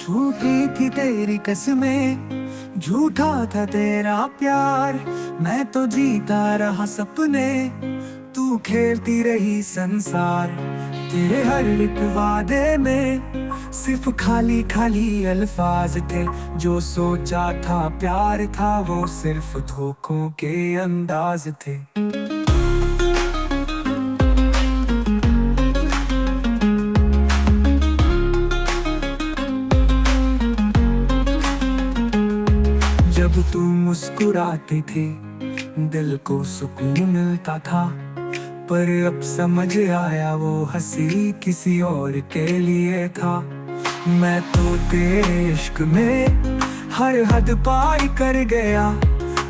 झूठी थी तेरी कसमें, झूठा था तेरा प्यार। मैं तो जीता रहा सपने, तू खेलती रही संसार। तेरे हर एक वादे में सिर्फ खाली खाली अल्फाज थे। जो सोचा था प्यार था, वो सिर्फ धोखों के अंदाज थे। जब तू मुस्कुराती थी, दिल को सुकून मिलता था। पर अब समझ आया वो हंसी किसी और के लिए था। मैं तो तेरे इश्क में हर हद पार कर गया,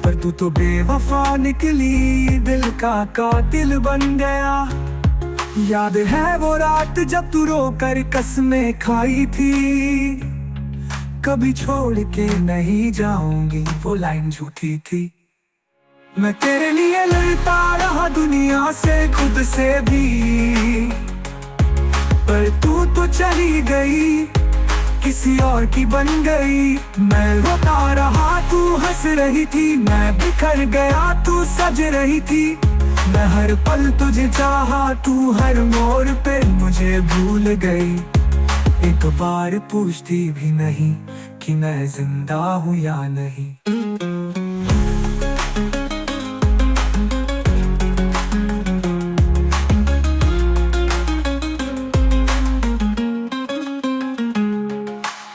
पर तू तो बेवफा निकली, दिल का कातिल बन गया। याद है वो रात जब तू रोकर कसमें खाई थी, कभी छोड़ के नहीं जाऊंगी, वो लाइन झूठी थी। मैं तेरे लिए लड़ता रहा दुनिया से, खुद से भी, पर तू तो चली गई, किसी और की बन गई। मैं रोता रहा, तू हंस रही थी, मैं बिखर गया, तू सज रही थी। मैं हर पल तुझे चाहा, तू हर मोड़ पे मुझे भूल गई। एक बार पूछती भी नहीं कि मैं जिंदा हूँ या नहीं।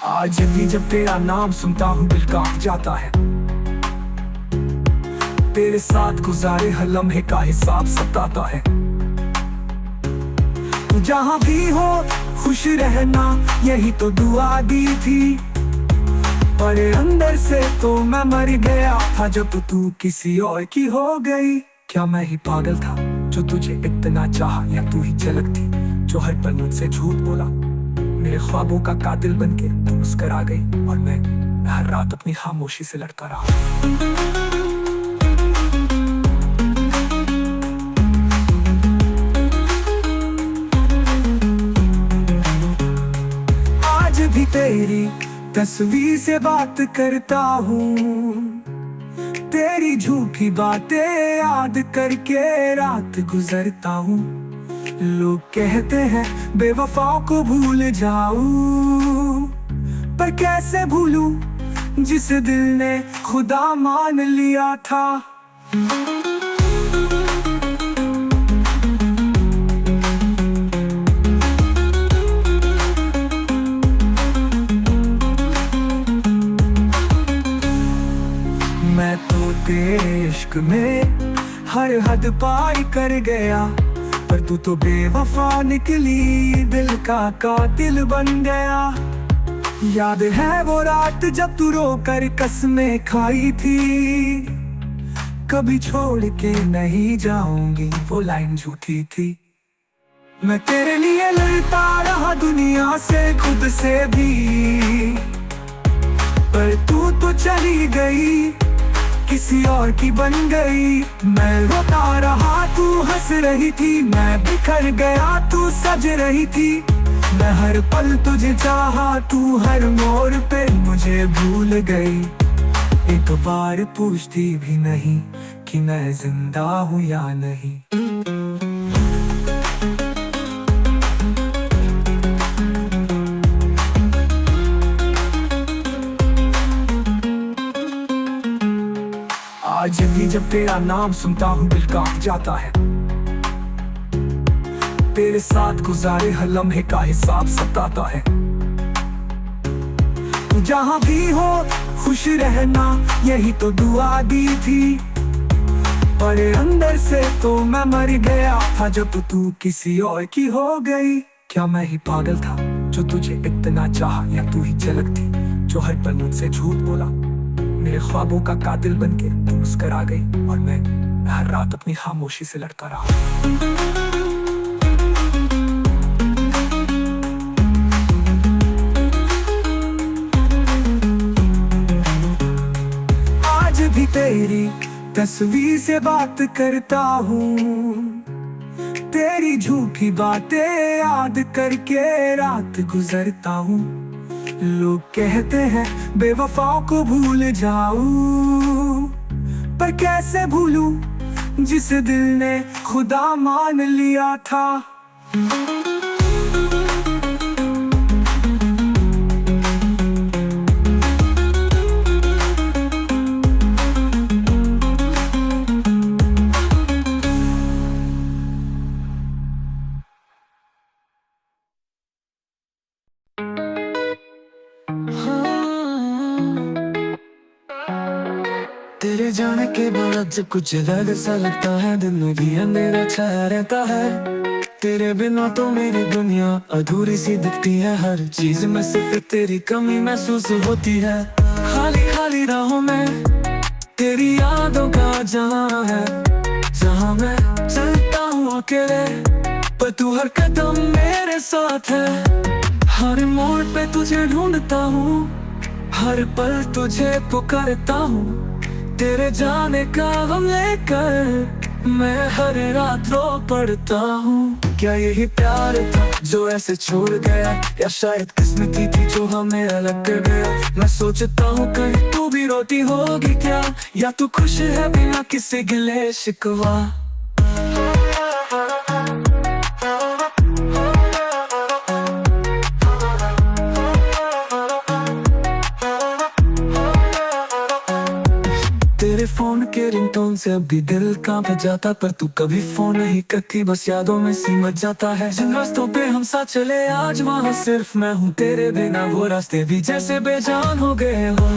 आज भी जब तेरा नाम सुनता हूँ दिल कांप जाता है। तेरे साथ गुजारे हर लम्हे का हिसाब सताता है। जहाँ भी हो खुश रहना, यही तो दुआ दी थी। पर अंदर से तो मैं मर गया था जब तू किसी और की हो गई। क्या मैं ही पागल था जो तुझे इतना चाहा, या तू ही झलक थी जो हर पल मुझसे झूठ बोला। मेरे ख्वाबों का कातिल बनके तू मुस्कुरा गई, और मैं हर रात अपनी खामोशी से लड़ता रहा। आज भी तेरी तस्वीर से बात करता हूँ, तेरी झूठी बातें याद करके रात गुजरता हूँ। लोग कहते हैं बेवफाओं को भूल जाऊं, पर कैसे भूलूं जिस दिल ने खुदा मान लिया था। मैं तो तेरे इश्क में हर हद पार कर गया, पर तू तो बेवफा निकली, दिल का कातिल बन गया। याद है वो रात जब तू रोकर कसमें खाई थी, कभी छोड़ के नहीं जाऊंगी, वो लाइन झूठी थी। मैं तेरे लिए लड़ता रहा दुनिया से, खुद से भी, पर तू तो चली गई, किसी और की बन गई। मैं रोता रहा, तू हंस रही थी, मैं बिखर गया, तू सज रही थी। मैं हर पल तुझे चाहा, तू हर मोड़ पे मुझे भूल गई। एक बार पूछती भी नहीं कि मैं जिंदा हूँ या नहीं। आज भी जब तेरा नाम सुनता हूँ दिल कांप जाता है। तेरे साथ गुजारे हर लम्हे का हिसाब सताता है। जहाँ भी हो खुश रहना, यही तो दुआ दी थी। पर अंदर से तो मैं मर गया था जब तू किसी और की हो गई। क्या मैं ही पागल था जो तुझे इतना चाहा, या तू ही झलक थी जो हर पल मुझसे झूठ बोला। मेरे ख्वाबों का कातिल बनके तू मुस्कुरा गई, और मैं हर रात अपनी खामोशी से लड़ता रहा। आज भी तेरी तस्वीर से बात करता हूँ, तेरी झूठी बातें याद करके रात गुजरता हूँ। लोग कहते हैं बेवफाओं को भूल जाऊं, पर कैसे भूलूं जिस दिल ने खुदा मान लिया था। तेरे जाने के बाद जब कुछ अलग सा लगता है, दिल में भी अंधेरा छाया रहता है। तेरे बिना तो मेरी दुनिया अधूरी सी दिखती है, हर चीज में सिर्फ तेरी कमी महसूस होती है। खाली खाली राहों में तेरी यादों का जहां है, जहां मैं चलता हूँ अकेले पर तू हर कदम मेरे साथ है। हर मोड़ पे तुझे ढूंढता हूँ, हर पल तुझे पुकारता हूँ। तेरे जाने का गम लेकर मैं हर रात रो पड़ता हूँ। क्या यही प्यार था जो ऐसे छोड़ गया, या शायद किस्मती थी जो हमें अलग कर गया। मैं सोचता हूँ कहीं तू भी रोती होगी क्या, या तू खुश है बिना किसी गिले शिकवा। तेरे फोन के रिंगटोन से अभी दिल कांप जाता, पर तू कभी फोन नहीं करती, बस यादों में सिमट जाता है। जिन रास्तों पे हम साथ चले आज वहाँ सिर्फ मैं हूँ, तेरे बिना वो रास्ते भी जैसे बेजान हो गए हो।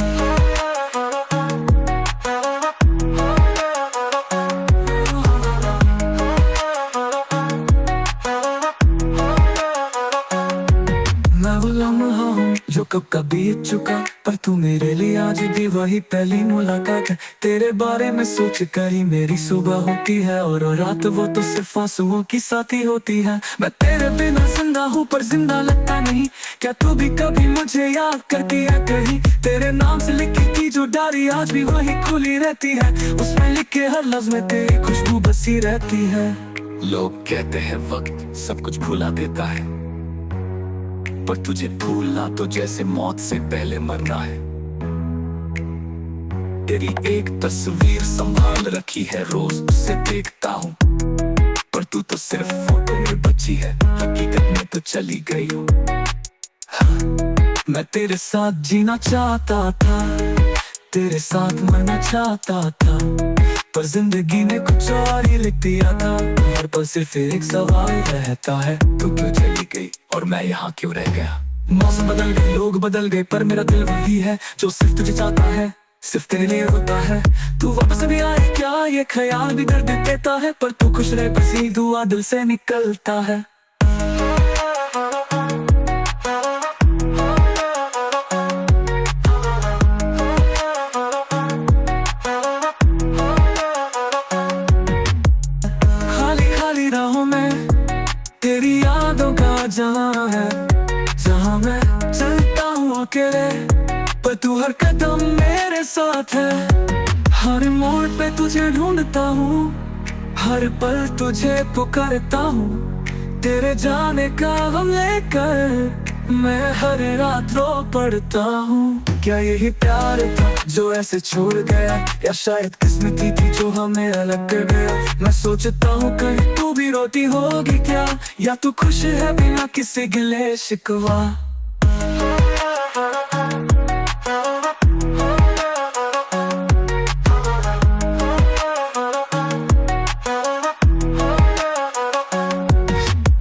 मैं वो लम्हा हूँ जो कब का बीत चुका, पर तू मेरे लिए आज भी वही पहली मुलाकात है। तेरे बारे में सोच कर ही मेरी सुबह होती है, और रात वो तो सिर्फ आंसुओं की साथी होती है। मैं तेरे बिना जिंदा हूँ पर जिंदा लगता नहीं, क्या तू भी कभी मुझे याद करती है कहीं। तेरे नाम से लिखी थी जो डायरी आज भी वही खुली रहती है, उसमें लिखे हर लफ्ज में तेरी खुशबू बसी रहती है। लोग कहते हैं वक्त सब कुछ भुला देता है, पर तुझे भूलना तो जैसे मौत से पहले मरना है। तेरी एक तस्वीर संभाल रखी है, रोज उसे देखता हूँ, पर तू तो सिर्फ फोटो में बची है, हकीकत में तो चली गई हूँ। मैं तेरे साथ जीना चाहता था, तेरे साथ मरना चाहता था, पर जिंदगी ने कुछ और ही लिख दिया था। हर पल सिर्फ एक सवाल रहता है, तू क्यों चली गई और मैं यहाँ क्यों रह गया। मौसम बदल गए, लोग बदल गए, पर मेरा दिल वही है जो सिर्फ तुझे चाहता है, सिर्फ तेरे लिए होता है। तू वापस भी आए क्या ये ख्याल भी दर्द देता है, पर तू खुश रहे बस ये दुआ दिल से निकलता है। तेरी यादों का जहां है, जहां मैं चलता हूँ अकेले पर तू हर कदम मेरे साथ है। हर मोड़ पे तुझे ढूंढता हूँ, हर पल तुझे पुकारता हूँ। तेरे जाने का गम लेकर मैं हर रात रो पड़ता हूँ। क्या यही प्यार था जो ऐसे छोड़ गया, या शायद किस्मती थी जो हमें अलग कर गया। मैं सोचता हूँ कहीं तू भी रोती होगी क्या, या तू खुश है बिना किसी गिले शिकवा।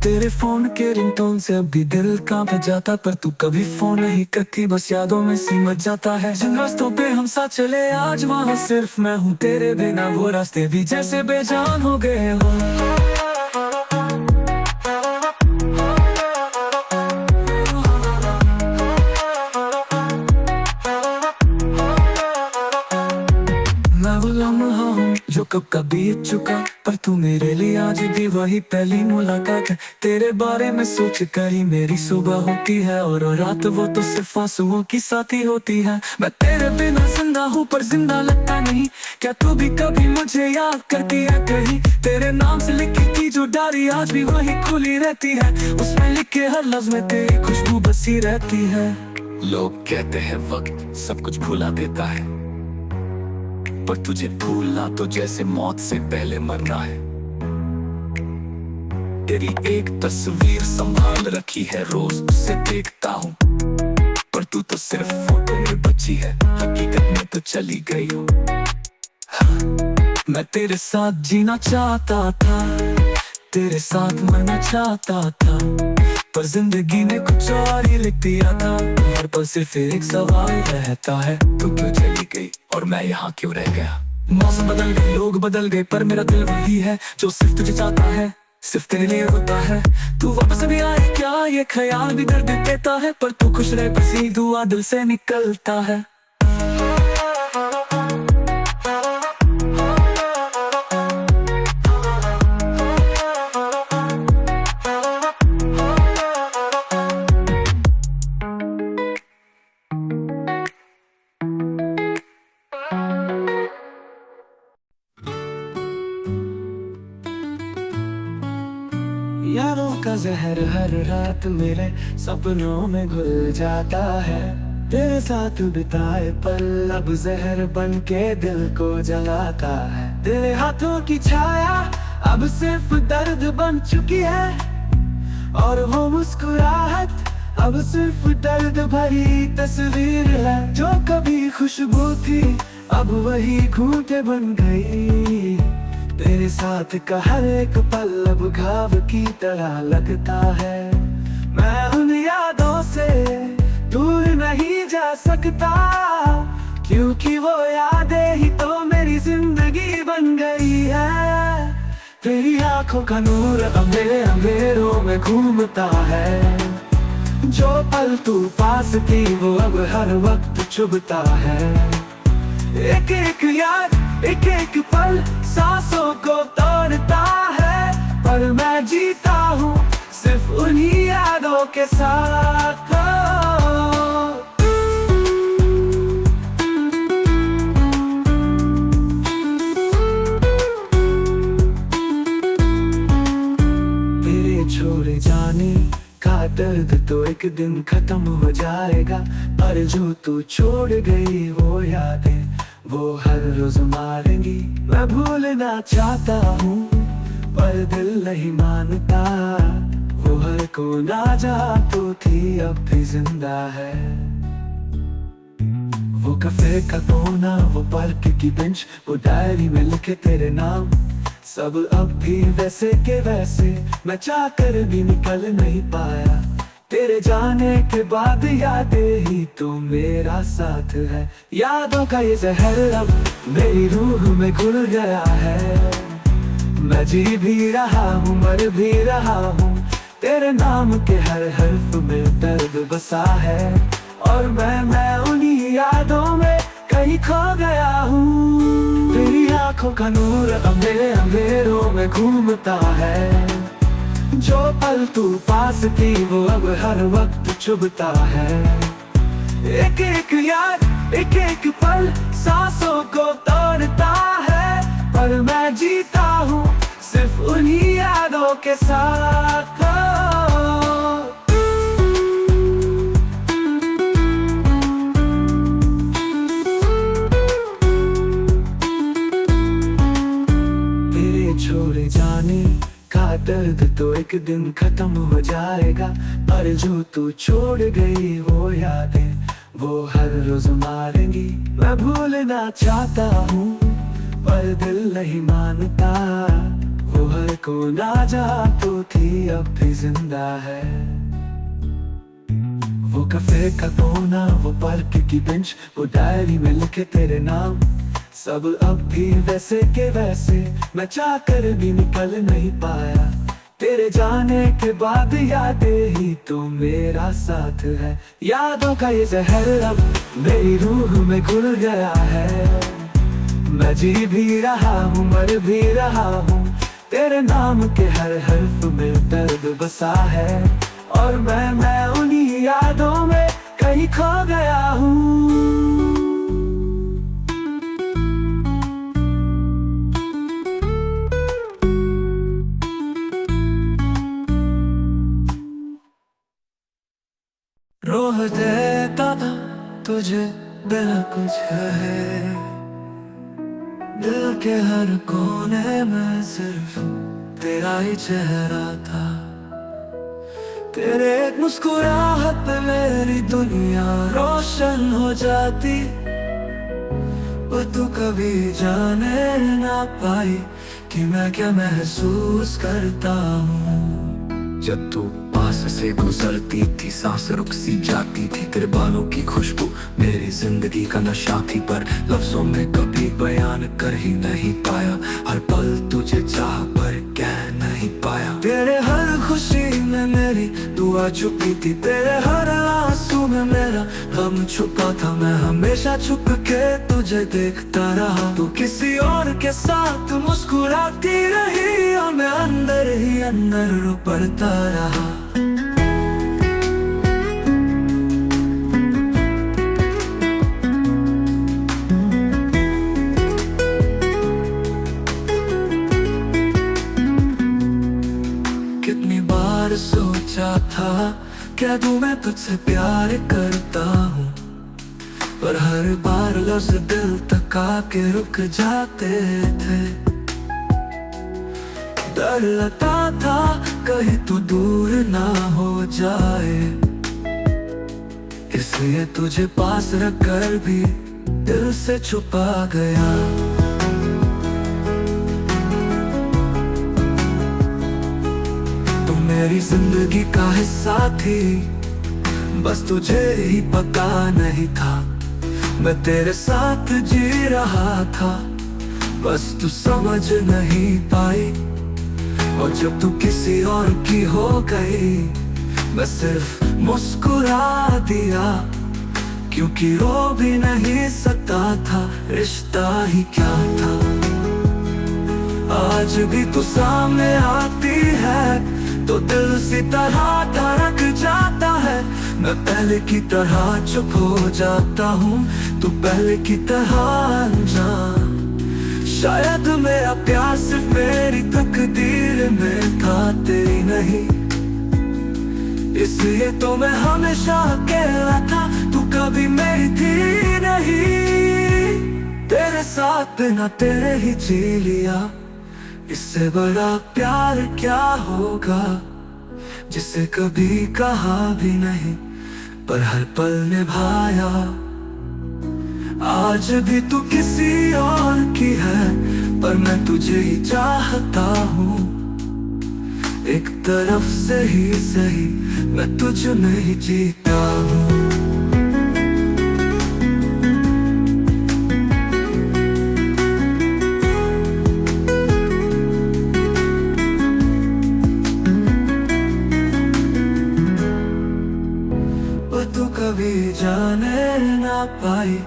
तेरे फोन के रिंगटोन से अभी दिल कांप जाता, पर तू कभी फोन नहीं करती, बस यादों में सिमट जाता है। जिन रास्तों पे हम साथ चले आज वहाँ सिर्फ मैं हूँ, तेरे बिना वो रास्ते भी जैसे बेजान हो गए हो। मैं वो लम्हा हूँ जो कब का बीत चुका, पर तू मेरे लिए आज भी वही पहली मुलाकात है। तेरे बारे में सोच कर ही मेरी सुबह होती है, और रात वो तो सिर्फ आंसुओं की साथी होती है। मैं तेरे बिना जिंदा हूँ पर जिंदा लगता नहीं, क्या तू भी कभी मुझे याद करती है कहीं। तेरे नाम से लिखी थी जो डायरी आज भी वही खुली रहती है, उसमें लिखे हर लफ्ज में तेरी खुशबू बसी रहती है। लोग कहते हैं वक्त सब कुछ भुला देता है, पर तुझे भूलना तो जैसे मौत से पहले मरना है। तेरी एक तस्वीर संभाल रखी है, रोज उसे देखता हूँ, पर तू तो सिर्फ फोटो में बची है, हकीकत में तो चली गई हो। मैं तेरे साथ जीना चाहता था, तेरे साथ मरना चाहता था, पर जिंदगी ने कुछ और ही लिख दिया था। हर पल सिर्फ एक सवाल रहता है, तू क्यों चली गई और मैं यहाँ क्यों रह गया। मौसम बदल गए, लोग बदल गए, पर मेरा दिल वही है जो सिर्फ तुझे चाहता है, सिर्फ तेरे लिए होता है। तू वापस भी आए क्या, ये ख्याल भी दर्द देता है, पर तू खुश रहे बस ये दुआ दिल से निकलता है। यारों का जहर हर रात मेरे सपनों में घुल जाता है, तेरे साथ बिताए पल अब जहर बन के दिल को जलाता है। तेरे हाथों की छाया अब सिर्फ दर्द बन चुकी है, और वो मुस्कुराहट अब सिर्फ दर्द भरी तस्वीर है। जो कभी खुशबू थी अब वही घूंटे बन गई, तेरे साथ का हर एक पल अब घाव की तरह लगता है। मैं उन यादों से दूर नहीं जा सकता, क्योंकि वो यादें ही तो मेरी जिंदगी बन गई है। तेरी आंखों का नूर अब मेरे अंधेरों में घूमता है, जो पल तू पास थी वो अब हर वक्त चुभता है। एक एक याद एक एक पल सांसों को तोड़ता है, पर मैं जीता हूँ सिर्फ उन्हीं यादों के साथ। तेरे छोड़े जाने का दर्द तो एक दिन खत्म हो जाएगा, पर जो तू छोड़ गई वो यादें वो हर रोज मारेंगी। मैं भूलना चाहता हूँ पर दिल नहीं मानता, वो हर को ना जा तो थी अब भी जिंदा है। वो कैफे का कोना, वो पार्क की बेंच, वो डायरी में लिखे तेरे नाम, सब अब भी वैसे के वैसे मैं चाह कर भी निकल नहीं पाया। तेरे जाने के बाद यादें ही तो मेरा साथ है। यादों का ये जहर अब मेरी रूह में घुल गया है, मैं जी भी रहा हूँ मर भी रहा हूँ, तेरे नाम के हर हर्फ में दर्द बसा है, और मैं उन्हीं यादों में कहीं खो गया हूँ। तेरी आंखों का नूर अब मेरे अंधेरों में घूमता है, जो पल तू पास थी वो अब हर वक्त चुभता है। एक एक याद एक एक पल सांसों को तोड़ता है, पर मैं जीता हूँ सिर्फ उन्हीं यादों के साथ। तेरे छोड़े जाने का दर्द तो एक दिन खत्म हो जाएगा, पर जो तू छोड़ गई वो यादें वो हर रोज मारेंगी। मैं भूलना चाहता हूँ पर दिल नहीं मानता, वो हर को ना जा तो थी अब भी जिंदा है। वो कैफे का कोना, वो पार्क की बेंच, वो डायरी में लिखे तेरे नाम, सब अब भी वैसे के वैसे मैं चाह कर भी निकल नहीं पाया। तेरे जाने के बाद यादें ही तो मेरा साथ है। यादों का ये जहर अब मेरी रूह में घुल गया है, मैं जी भी रहा हूँ मर भी रहा हूँ, तेरे नाम के हर हर्फ में दर्द बसा है, और मैं उन्हीं यादों में कहीं खो गया हूँ। रोह देता तुझे बिना कुछ है। दिल के हर कोने में सिर्फ तेरा ही चेहरा था। तेरे एक मुस्कुराहट पे मेरी दुनिया रोशन हो जाती। पर तू कभी जाने ना पाई कि मैं क्या महसूस करता हूँ। जब तू पास से गुजरती थी सांस रुक सी जाती थी। तेरे बालों की खुशबू मेरी जिंदगी का नशा थी, पर लफ्जों में कभी बयान कर ही नहीं पाया। हर पल तुझे चाह पर कह नहीं पाया। तेरे हर खुशी में मेरी दुआ छुपी थी। तेरे हर आंसू में मेरा गम छुपा था। मैं हमेशा छुप के तुझे देखता रहा। तू किसी और के साथ मुस्कुराती रही और मैं अंदर ही अंदर रो पड़ता रहा। कितनी बार सोचा था कह दूं मैं तुझसे प्यार करता हूँ, पर हर बार लफ्ज़ दिल तक आके रुक जाते थे। डर लगता था कहीं तू दूर ना हो जाए, इसलिए तुझे पास रखकर भी दिल से छुपा गया। तू मेरी जिंदगी का हिस्सा थी, बस तुझे ही पता नहीं था। मैं तेरे साथ जी रहा था, बस तू समझ नहीं पाई। और जब तू किसी और की हो गई, मैं सिर्फ मुस्कुरा दिया, क्योंकि रो भी नहीं सकता था। रिश्ता ही क्या था। आज भी तू सामने आती है तो दिल सी तरह धड़क जाता है। मैं पहले की तरह चुप हो जाता हूँ, तू पहले की तरह अनजान। शायद मेरा प्यार सिर्फ मेरी तकदीर में था, तेरी नहीं। इसलिए तो मैं हमेशा अकेला था, तू कभी मेरी थी नहीं। तेरे साथ बिना तेरे ही जी लिया, इससे बड़ा प्यार क्या होगा, जिसे कभी कहा भी नहीं पर हर पल निभाया। आज भी तू किसी और की है, पर मैं तुझे ही चाहता हूँ। एक तरफ से ही सही मैं तुझ में ही जीता हूँ। पर तू कभी जाने ना पाई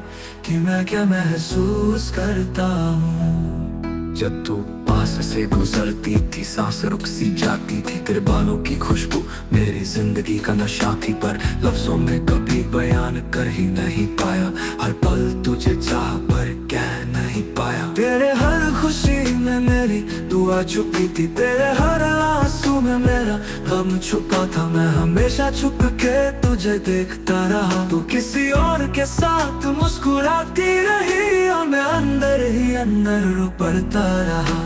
कि मैं क्या महसूस करता हूँ। जब तू पास से गुजरती थी सांस रुक सी जाती थी। तेरे बालों की खुशबू मेरी जिंदगी का नशा थी, पर लफ्जों में कभी बयान कर ही नहीं पाया। हर पल तुझे चाह पर कह नहीं पाया। तेरे हर खुशी में मेरी दुआ छुपी थी। तेरे हर आंसू में मेरा गम छुपा था। मैं हमेशा छुप के तुझे देखता रहा। तू किसी और के साथ मुस्कुराती रही और मैं अंदर ही अंदर रो पड़ता रहा।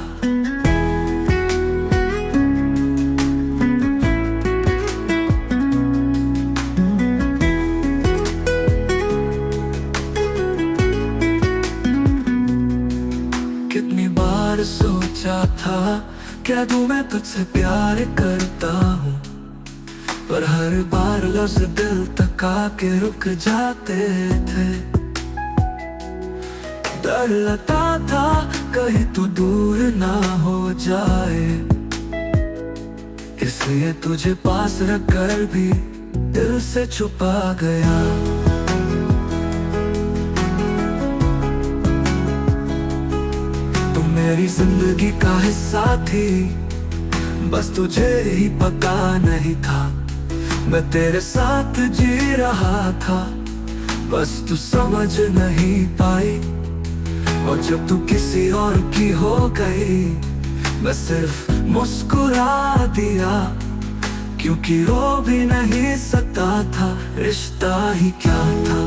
कितनी बार सोचा था कह दूं मैं तुझसे प्यार करता हूँ, पर हर बार लफ्ज़ दिल तक आके रुक जाते थे। डर लगता था कहीं तू दूर ना हो जाए, इसलिए तुझे पास रखकर भी दिल से छुपा गया। तू मेरी जिंदगी का हिस्सा थी, बस तुझे ही पता नहीं था। मैं तेरे साथ जी रहा था, बस तू समझ नहीं पाई। और जब तू किसी और की हो गई, मैं सिर्फ मुस्कुरा दिया, क्योंकि रो भी नहीं सकता था। रिश्ता ही क्या था।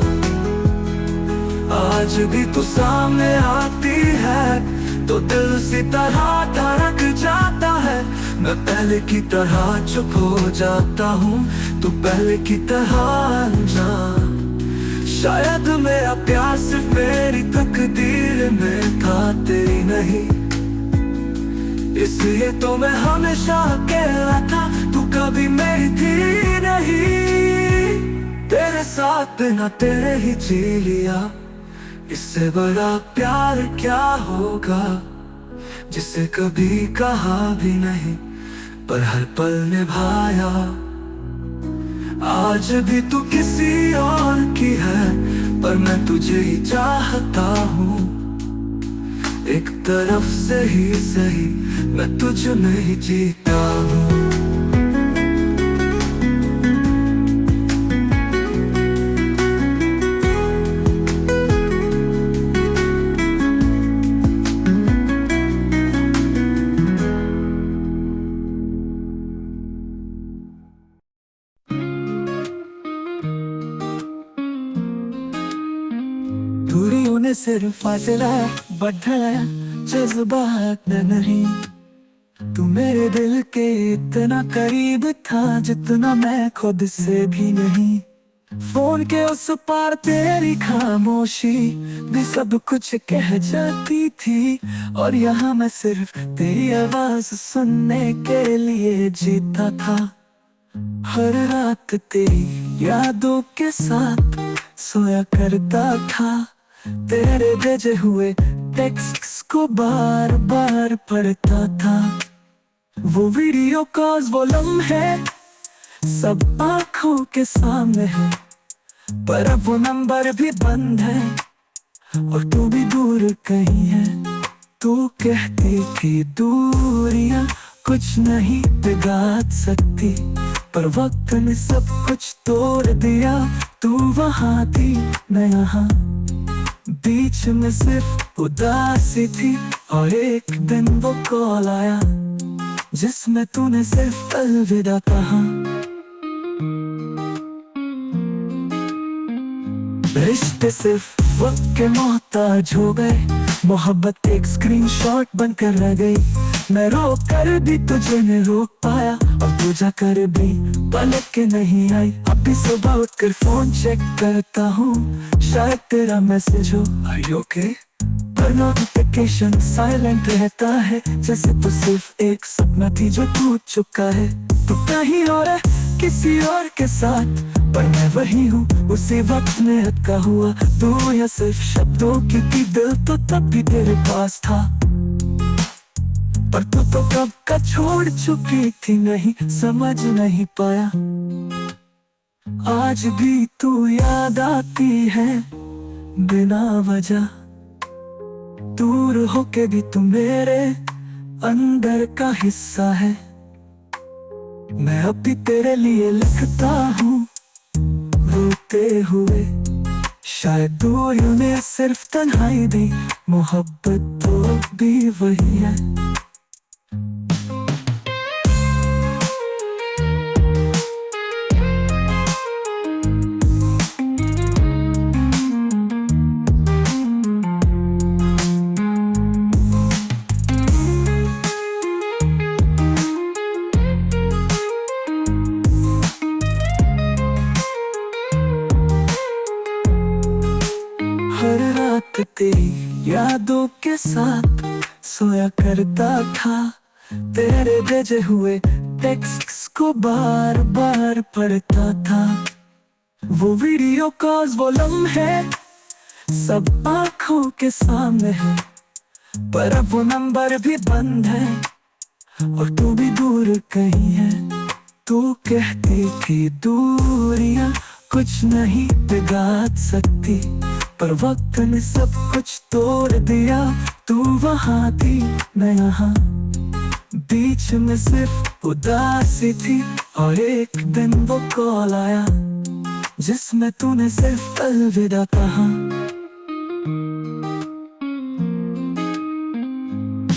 आज भी तू सामने आती है तो दिल सी तरह धड़क जाता है। मैं पहले की तरह चुप हो जाता हूँ, तू पहले की तरह अनजान। शायद मेरा प्यार सिर्फ मेरी तकदीर में था, तेरी नहीं, इसलिए तो मैं हमेशा अकेला था, तू कभी मेरी थी नहीं। तेरे साथ बिना तेरे ही जी लिया, इससे बड़ा प्यार क्या होगा, जिसे कभी कहा भी नहीं पर हर पल निभाया। आज भी तू किसी और की है पर मैं तुझे ही चाहता हूँ। एक तरफ से ही सही मैं तुझ में ही जीता हूँ। दूरियों ने सिर्फ फासला बढ़ाया, जज्बात में नहीं। तू मेरे दिल के इतना करीब था जितना मैं खुद से भी नहीं। फोन के उस पार तेरी खामोशी भी सब कुछ कह जाती थी, और यहाँ मैं सिर्फ तेरी आवाज सुनने के लिए जीता था। हर रात तेरी यादों के साथ सोया करता था, तेरे भेजे हुए टेक्स्ट्स को बार बार पढ़ता था। वो वीडियो कॉल्स, वो लम्हे सब आंखों के सामने है, पर अब वो नंबर भी बंद है और तू भी दूर कहीं है। तू कहती थी दूरियां कुछ नहीं बिगाड़ सकती, पर वक्त ने सब कुछ तोड़ दिया। तू वहाँ थी, मैं यहाँ, बीच में सिर्फ उदासी थी। और एक दिन वो कॉल आया जिसमें तूने सिर्फ अलविदा कहा। रिश्ते सिर्फ वक्त के मोहताज हो गए, मोहब्बत एक स्क्रीनशॉट बनकर रह गई। मैं रोक कर भी तुझे नहीं रोक पाया, और तू जाकर भी पलट के नहीं आई। अब भी सुबह उठकर फोन चेक करता हूँ, शायद तेरा मैसेज हो आर यू ओके, पर नोटिफिकेशन साइलेंट रहता है, जैसे तू सिर्फ एक सपना थी जो टूट चुका है। तू कहीं और है किसी और के साथ, पर मैं वही हूँ उसी वक्त में अटका हुआ। तू या सिर्फ शब्दों की थी, दिल तो तब भी तेरे पास था, पर तू तो कब का छोड़ चुकी थी, नहीं समझ नहीं पाया। आज भी तू याद आती है बिना वजह, दूर होके भी तू मेरे अंदर का हिस्सा है। मैं अब भी तेरे लिए लिखता हूँ रोते हुए, शायद दूरियों ने सिर्फ तन्हाई दी, मोहब्बत तो भी वही है। हर रात तेरी यादों के साथ सोया करता था, तेरे भेजे हुए टेक्स्ट्स को बार बार पढ़ता था। वो वीडियो कॉल्स, वो लम्हे सब आंखों के सामने है, पर अब वो नंबर भी बंद है और तू भी दूर कहीं है। तू कहती थी दूरियां कुछ नहीं बिगाड़ सकती, पर वक्त ने सब कुछ तोड़ दिया। तू वहाँ थी, मैं यहाँ, बीच में सिर्फ उदासी थी। और एक दिन वो कॉल आया जिसमें तूने सिर्फ अलविदा कहा।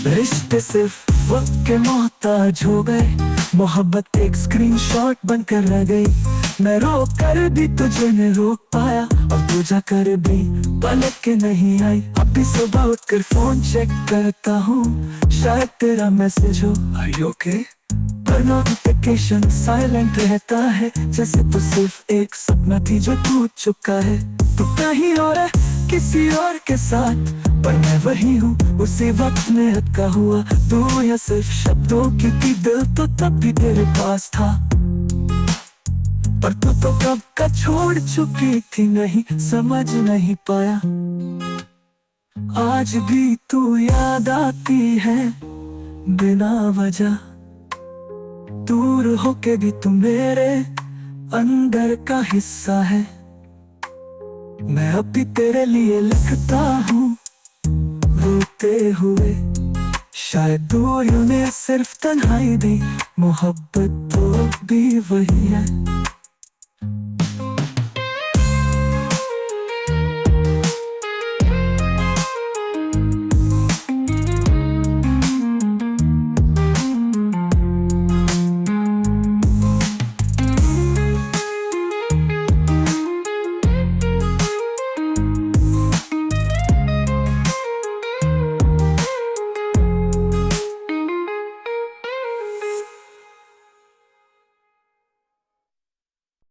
रिश्ते सिर्फ वक्त के मोहताज हो गए, मोहब्बत एक स्क्रीनशॉट बनकर रह गई। मैं रोक कर भी तुझे नहीं रोक पाया, और तू जाकर भी पलट के नहीं आई। अभी सुबह उठकर फोन चेक करता हूँ, शायद तेरा मैसेज हो आर यू ओके, पर नोटिफिकेशन साइलेंट रहता है, जैसे तो सिर्फ एक सपना थी जो टूट चुका है। तू कहीं और है किसी और के साथ, पर मैं वही हूँ उसी वक्त में अटका हुआ। तू या सिर्फ शब्दों की थी, दिल तो तब भी तेरे पास था, पर तू तो कब का छोड़ चुकी थी, नहीं समझ नहीं पाया। आज भी तू याद आती है बिना वजह, दूर होके भी तू मेरे अंदर का हिस्सा है। मैं अभी तेरे लिए लिखता हूँ रोते हुए, शायद दूरियों ने सिर्फ तन्हाई दी, मोहब्बत तो भी वही है।